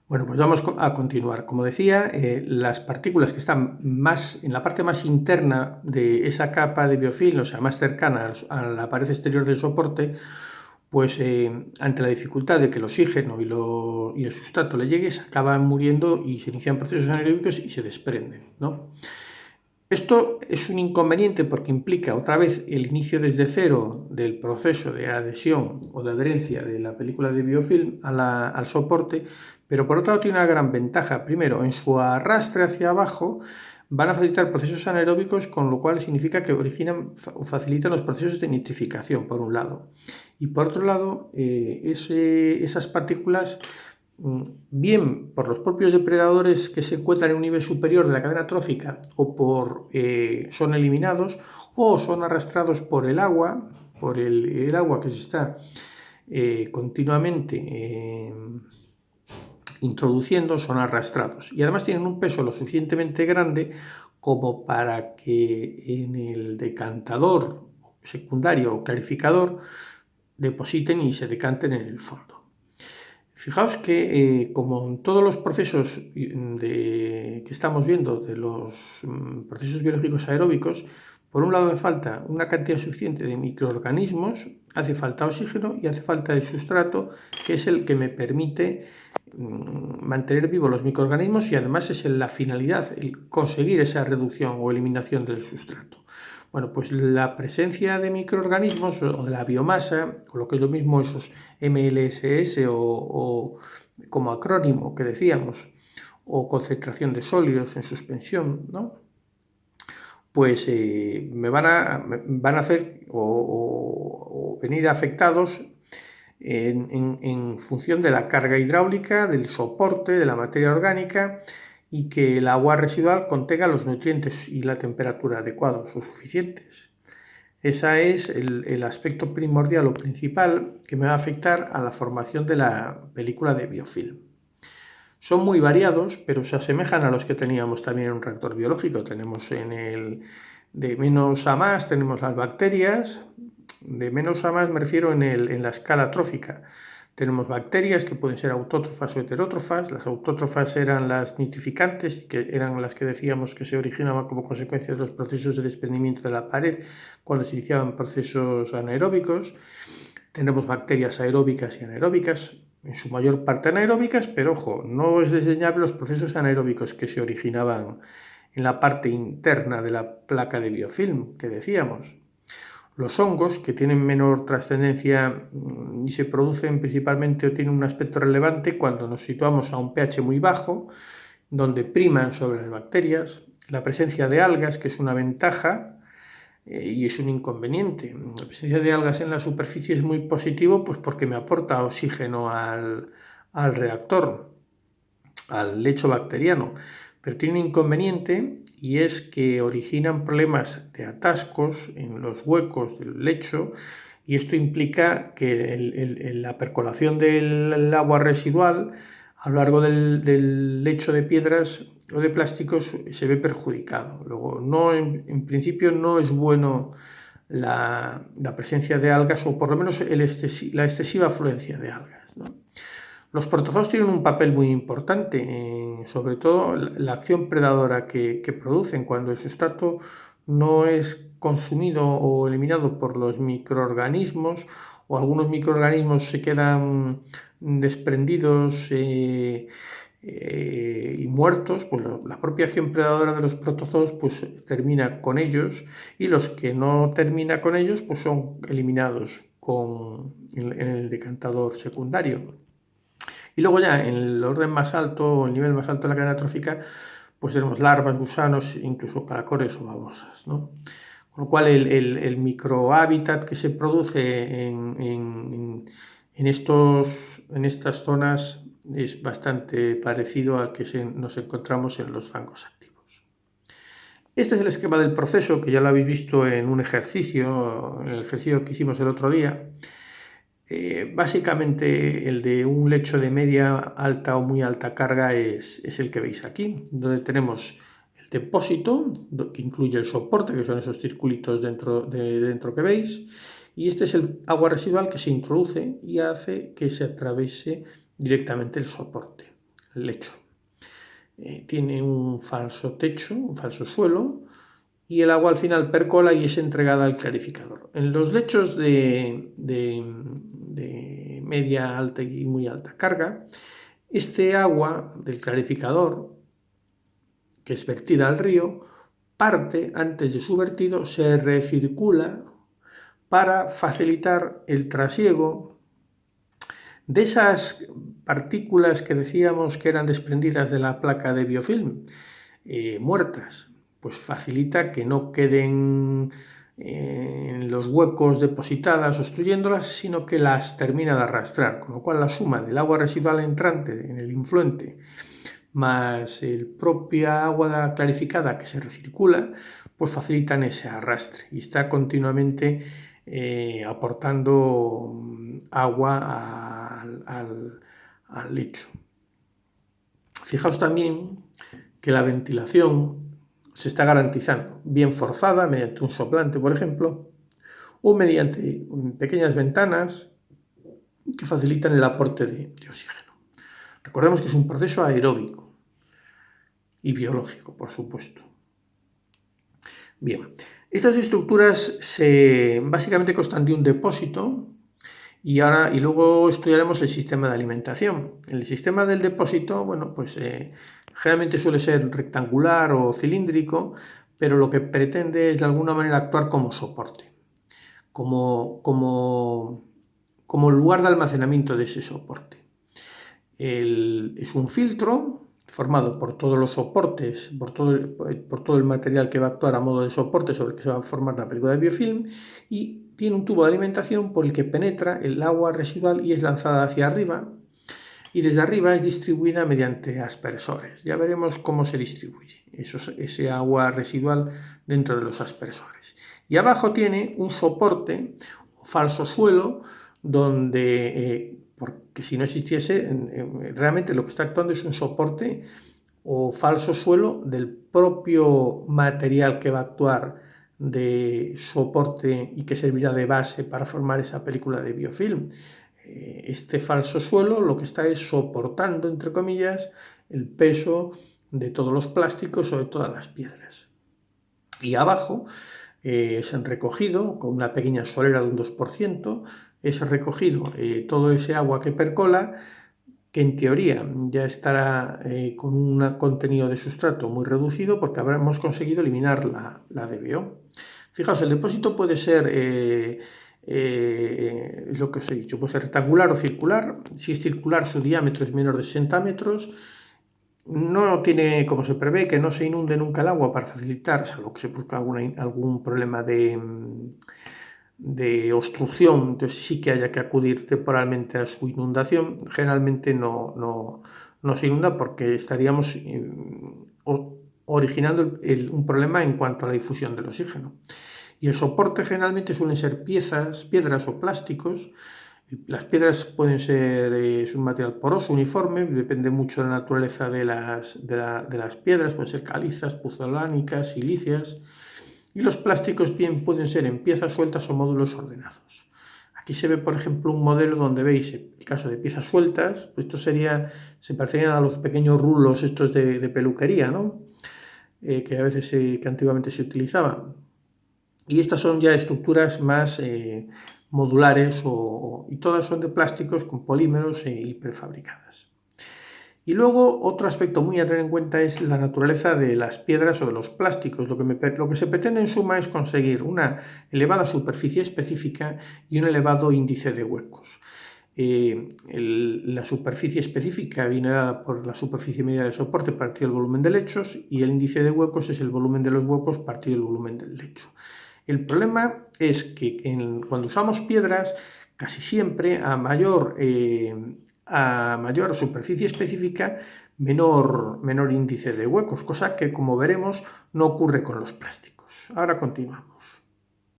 Bueno, pues vamos a continuar. Como decía, las partículas que están más en la parte más interna de esa capa de biofilm, o sea, más cercana a la pared exterior del soporte, pues ante la dificultad de que el oxígeno y el sustrato le llegue, se acaban muriendo y se inician procesos anaeróbicos y se desprenden, ¿no? Esto es un inconveniente porque implica otra vez el inicio desde cero del proceso de adhesión o de adherencia de la película de biofilm al soporte, pero por otro lado tiene una gran ventaja. Primero, en su arrastre hacia abajo van a facilitar procesos anaeróbicos, con lo cual significa que originan o facilitan los procesos de nitrificación, por un lado. Y por otro lado, esas partículas, bien por los propios depredadores que se encuentran en un nivel superior de la cadena trófica son eliminados o son arrastrados por el agua, el agua que se está continuamente introduciendo, son arrastrados. Y además tienen un peso lo suficientemente grande como para que en el decantador secundario o clarificador depositen y se decanten en el fondo. Fijaos que, como en todos los procesos que estamos viendo de los procesos biológicos aeróbicos, por un lado hace falta una cantidad suficiente de microorganismos, hace falta oxígeno y hace falta el sustrato, que es el que me permite mantener vivos los microorganismos, y además es la finalidad, el conseguir esa reducción o eliminación del sustrato. Bueno, pues la presencia de microorganismos o de la biomasa, o lo que es lo mismo esos MLSS o como acrónimo que decíamos, o concentración de sólidos en suspensión, ¿no? Pues van a hacer o venir afectados en función de la carga hidráulica, del soporte, de la materia orgánica, y que el agua residual contenga los nutrientes y la temperatura adecuados o suficientes. Ese es el aspecto primordial o principal que me va a afectar a la formación de la película de biofilm. Son muy variados, pero se asemejan a los que teníamos también en un reactor biológico. Tenemos de menos a más, tenemos las bacterias. De menos a más me refiero en la escala trófica. Tenemos bacterias que pueden ser autótrofas o heterótrofas. Las autótrofas eran las nitrificantes, que eran las que decíamos que se originaban como consecuencia de los procesos de desprendimiento de la pared cuando se iniciaban procesos anaeróbicos. Tenemos bacterias aeróbicas y anaeróbicas, en su mayor parte anaeróbicas, pero ojo, no es desdeñable los procesos anaeróbicos que se originaban en la parte interna de la placa de biofilm que decíamos. Los hongos, que tienen menor trascendencia y se producen principalmente o tienen un aspecto relevante cuando nos situamos a un pH muy bajo, donde priman sobre las bacterias. La presencia de algas, que es una ventaja y es un inconveniente. La presencia de algas en la superficie es muy positivo, pues porque me aporta oxígeno al reactor, al lecho bacteriano, pero tiene un inconveniente, y es que originan problemas de atascos en los huecos del lecho, y esto implica que la percolación del agua residual a lo largo del lecho de piedras o de plásticos se ve perjudicado. Luego, en principio no es bueno la presencia de algas, o por lo menos la excesiva afluencia de algas, ¿no? Los protozoos tienen un papel muy importante, sobre todo la acción predadora que producen cuando el sustrato no es consumido o eliminado por los microorganismos, o algunos microorganismos se quedan desprendidos y muertos. Pues la propia acción predadora de los protozoos pues termina con ellos, y los que no termina con ellos pues son eliminados en el decantador secundario. Y luego ya en el orden más alto, el nivel más alto de la cadena trófica, pues tenemos larvas, gusanos, incluso caracoles o babosas, ¿no? Con lo cual el microhábitat que se produce en estas zonas es bastante parecido al que nos encontramos en los fangos activos. Este es el esquema del proceso, que ya lo habéis visto en un ejercicio, en el ejercicio que hicimos el otro día. Básicamente el de un lecho de media, alta o muy alta carga es el que veis aquí, donde tenemos el depósito, que incluye el soporte, que son esos circulitos dentro que veis, y este es el agua residual que se introduce y hace que se atraviese directamente el soporte. lecho. Tiene un falso techo, un falso suelo, y el agua al final percola y es entregada al clarificador. En los lechos de media alta y muy alta carga, este agua del clarificador, que es vertida al río, parte antes de su vertido, se recircula para facilitar el trasiego de esas partículas que decíamos que eran desprendidas de la placa de biofilm, muertas, pues facilita que no queden en los huecos depositadas obstruyéndolas, sino que las termina de arrastrar, con lo cual la suma del agua residual entrante en el influente más el propia agua clarificada que se recircula, pues facilitan ese arrastre y está continuamente aportando agua al lecho. Fijaos también que la ventilación se está garantizando, bien forzada mediante un soplante, por ejemplo, o mediante pequeñas ventanas que facilitan el aporte de oxígeno. Recordemos que es un proceso aeróbico y biológico, por supuesto. Bien, estas estructuras básicamente constan de un depósito y luego estudiaremos el sistema de alimentación. El sistema del depósito, bueno, pues generalmente suele ser rectangular o cilíndrico, pero lo que pretende es de alguna manera actuar como soporte, como lugar de almacenamiento de ese soporte. Es un filtro formado por todos los soportes, por todo el material que va a actuar a modo de soporte sobre el que se va a formar la película de biofilm, y tiene un tubo de alimentación por el que penetra el agua residual y es lanzada hacia arriba, y desde arriba es distribuida mediante aspersores. Ya veremos cómo se distribuye ese agua residual dentro de los aspersores. Y abajo tiene un soporte o falso suelo donde, porque si no existiese, realmente lo que está actuando es un soporte o falso suelo del propio material que va a actuar de soporte y que servirá de base para formar esa película de biofilm. Este falso suelo lo que está es soportando, entre comillas, el peso de todos los plásticos o de todas las piedras. Y abajo es recogido con una pequeña solera de un 2%, es recogido todo ese agua que percola, que en teoría ya estará con un contenido de sustrato muy reducido porque habremos conseguido eliminar la DBO. Fijaos, el depósito puede ser, es lo que os he dicho, puede ser rectangular o circular. Si es circular, su diámetro es menor de 60 metros. No tiene, como se prevé, que no se inunde nunca el agua para facilitar, salvo que se produzca algún problema de obstrucción, entonces sí que haya que acudir temporalmente a su inundación. Generalmente no se inunda porque estaríamos originando un problema en cuanto a la difusión del oxígeno. Y el soporte generalmente suelen ser piedras o plásticos. Las piedras pueden ser un material poroso, uniforme, depende mucho de la naturaleza de las piedras, pueden ser calizas, puzolánicas, silíceas, y los plásticos bien pueden ser en piezas sueltas o módulos ordenados. Aquí se ve, por ejemplo, un modelo donde veis el caso de piezas sueltas, esto se parecerían a los pequeños rulos estos de peluquería, ¿no? Que a veces que antiguamente se utilizaban. Y estas son ya estructuras más modulares y todas son de plásticos con polímeros y prefabricadas. Y luego otro aspecto muy a tener en cuenta es la naturaleza de las piedras o de los plásticos. Lo que se pretende en suma es conseguir una elevada superficie específica y un elevado índice de huecos. La superficie específica viene dada por la superficie media de soporte partido del volumen de lechos y el índice de huecos es el volumen de los huecos partido del volumen del lecho. El problema es que cuando usamos piedras, casi siempre a mayor superficie específica, menor índice de huecos, cosa que, como veremos, no ocurre con los plásticos. Ahora continuamos.